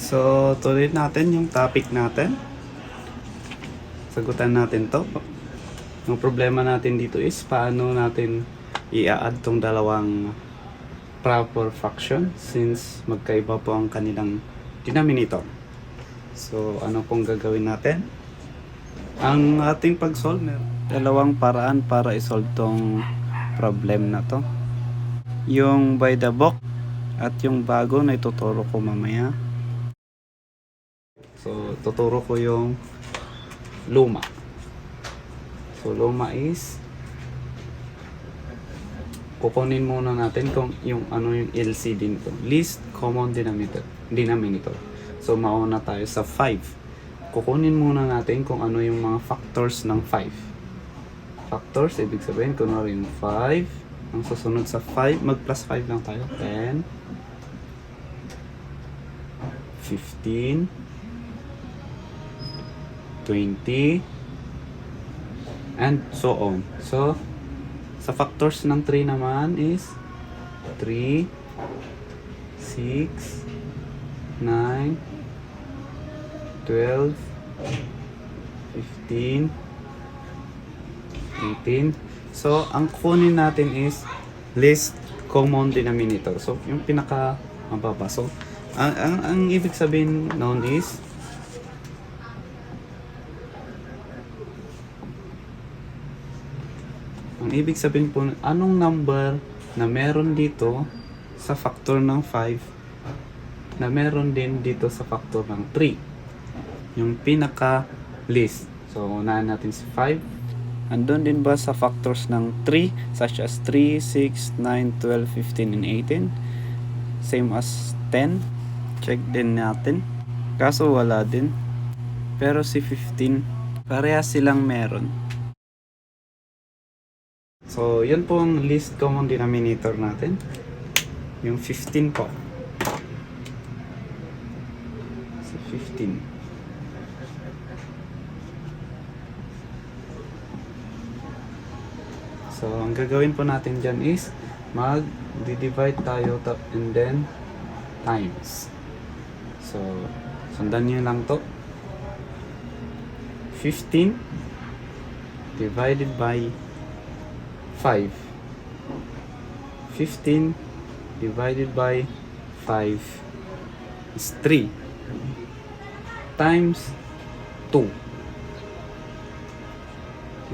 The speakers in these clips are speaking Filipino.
So, tuloy natin yung topic natin. Sagutan natin to. Yung problema natin dito is paano natin i-add tong dalawang proper fraction since magkaiba po ang kanilang denominator. So, ano pong gagawin natin? Ang ating pag-solve, dalawang paraan para i-solve tong problem na to. Yung by the book at yung bago na ituturo ko mamaya. So, tuturo ko yung luma. So, luma is kukunin muna natin kung yung ano yung LCD nito. Least common denominator. So, mauna tayo sa 5. Kukunin muna natin kung ano yung mga factors ng 5. Factors, ibig sabihin, kunwari yung 5. Ang susunod sa 5, mag plus 5 lang tayo. 10, 15, 20, and so on. So, sa factors ng 3 naman is 3, 6, 9, 12, 15, 18. So, ang kunin natin is least common denominator. So, yung pinaka mababa. So, ang ibig sabihin noon is ang ibig sabihin po, anong number na meron dito sa factor ng 5 na meron din dito sa factor ng 3. Yung pinaka least. So, unahan natin si 5. Andun din ba sa factors ng 3 such as 3, 6, 9, 12, 15, and 18? Same as 10. Check din natin. Kaso wala din. Pero si 15, parehas silang meron. So, yun po ang least common denominator natin. Yung 15 po. So, 15. So, ang gagawin po natin dyan is mag-divide tayo and then times. So, sundan nyo lang to. 15 divided by 5. 15 divided by 5 is 3 times 2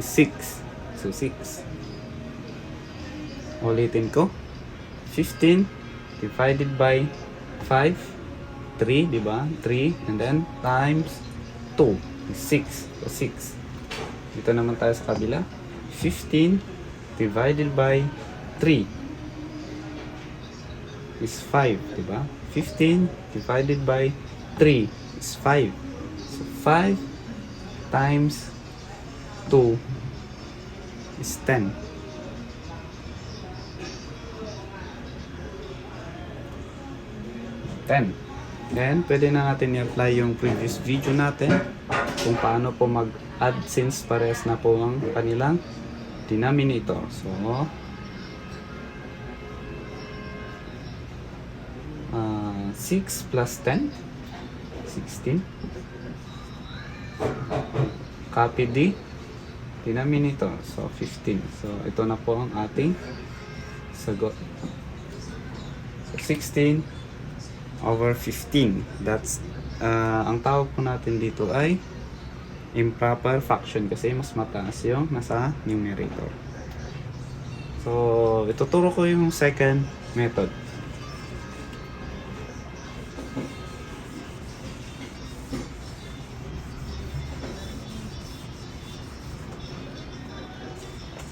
is 6. So 6. Ulitin ko. 15 divided by 5, 3, di ba? 3 and then times 2 is 6. So 6. Dito naman tayo sa kabila. 15 divided by 3 is 5, diba? 15 divided by 3 is 5. So 5 times 2 is 10. 10. Then, pwede na natin i-apply yung previous video natin kung paano po mag-add since parehas na po ang kanilang denominator. So, 6 plus 10, 16. Copy the denominator. So, 15. So, ito na po ang ating sagot. So, 16 over 15. That's, ang tawag po natin dito ay improper fraction kasi mas mataas yung nasa numerator. So, ituturo ko yung second method.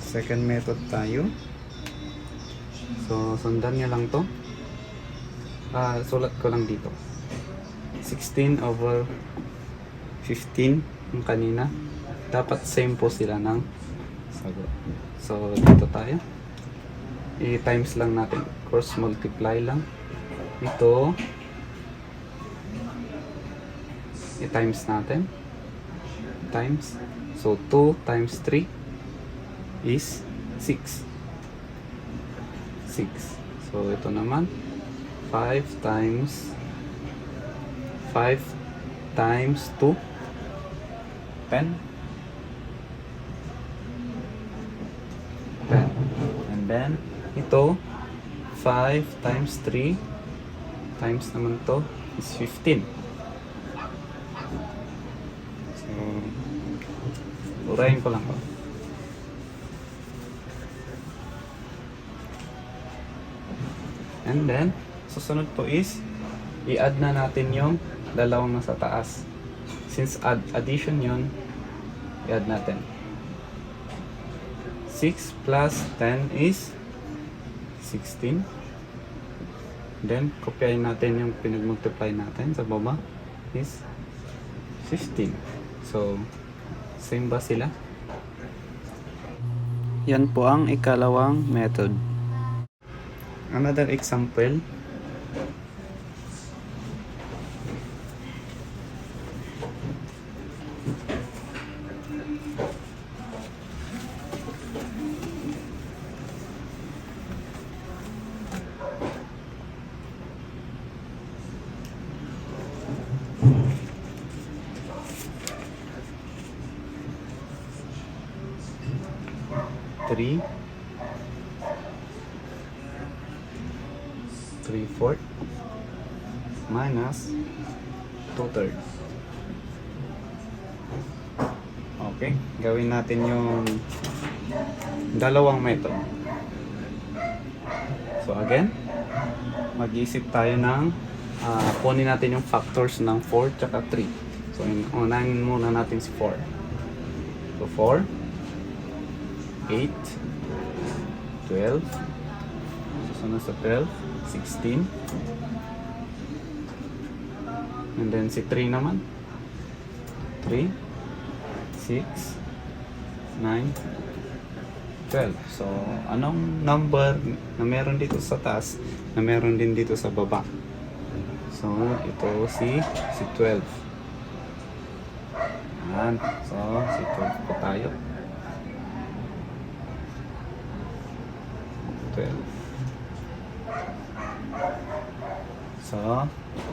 Second method tayo. So, sundan nyo lang to. Sulat ko lang dito. 16 over 15 yung kanina. Dapat same po sila ng sagot. So, dito tayo. I-times lang natin. Cross multiply lang. Ito. I-times natin. Times. So, 2 times 3 is 6. 6. So, ito naman. 5 times 5 times 2, 10. 10. And then, ito, 5 times 3 times naman to is 15. So, urahin ko lang ko. And then, susunod po is, i-add na natin yung dalawang nasa taas. Since addition yun, i-add natin. 6 plus 10 is 16. Then, kopyahin natin yung pinag-multiply natin sa baba is 15. So, same ba sila? Yan po ang ikalawang method. Another example. Three 3/4 minus 2/3. Okay, gawin natin yung dalawang method. So again, mag-iisip tayo ng kunin natin yung factors ng 4 tsaka 3. So unahin muna natin si 4. So 4, 8, 12, susunod sa 12, 16, and then si 3 naman, 3, 6, 9, 12. So, anong number na meron dito sa taas na meron din dito sa baba? So, ito si 12. Yan. So, si 12 po tayo. 12. So,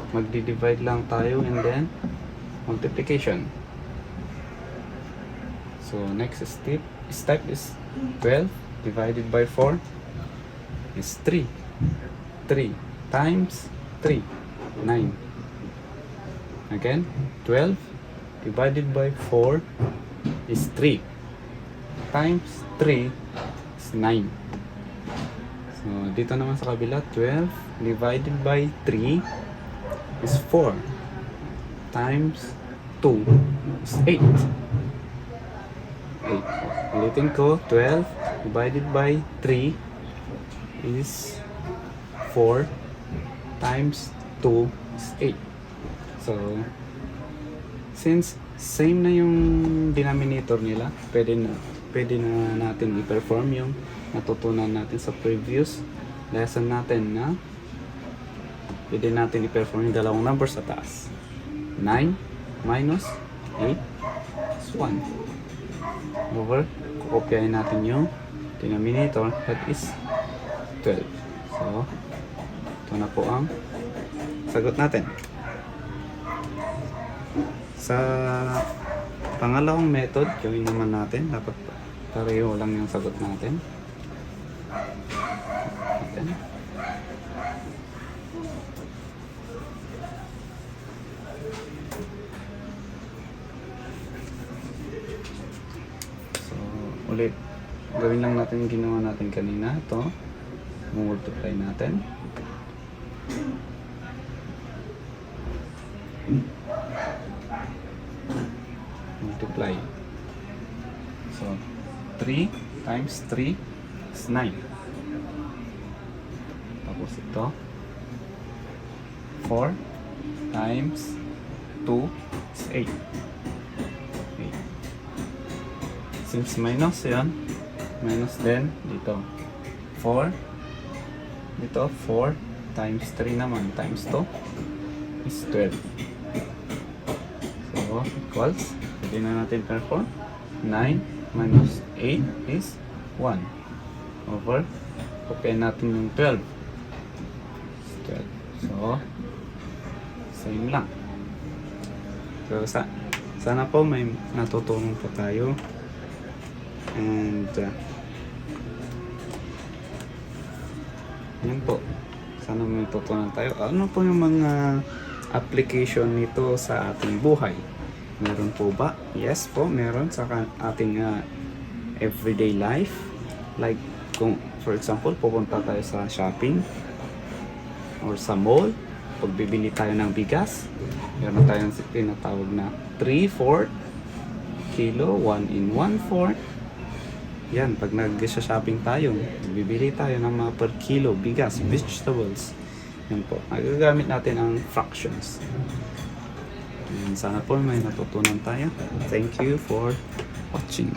magdi-divide lang tayo and then multiplication. So, next step is 12 divided by 4 is 3. 3 times 3, 9. Again, 12 divided by 4 is 3 times 3 is 9. So, dito naman sa kabila, 12 divided by 3 is 4 times 2 is 8. 8. Ulitin ko, 12 divided by 3 is 4 times 2 is 8. So, since same na yung denominator nila, pwede na natin i-perform yung natutunan natin sa previous lesson natin na pwede natin i-perform yung dalawang numbers sa taas. 9 minus 8 is 1. Over, kukopyahin natin yung denominator, that is 12. So, ito na po ang sagot natin. Sa pangalawang method, gawin naman natin, dapat pareho lang yung sagot natin. So, ulit, gawin lang natin yung ginawa natin kanina. Ito, multiply natin. Multiply. So, 3 times 3 is 9. Tapos ito, 4 times 2 is 8. 8. Since minus yan, minus din dito. 4, dito 4 times 3 naman, times 2 is 12. So, equals, pwede na natin perform. 9 minus 8 is 1. Over, kopyahin natin yung 12. 12. So, same lang. So, sana po may natutunan po tayo. And, yan po. Sana may natutunan tayo. Ano po yung mga application nito sa ating buhay? Meron po ba? Yes po, meron sa ating everyday life. Like, kung for example, pupunta tayo sa shopping or sa mall, pag bibili tayo ng bigas, meron tayong tinatawag na 3/4 kilo, 1 in 1/4. Yan, pag nag-shopping tayo, bibili tayo ng mga per kilo bigas, vegetables. Yan po, nagagamit natin ang fractions. Yan, sana po may natutunan tayo. Thank you for watching.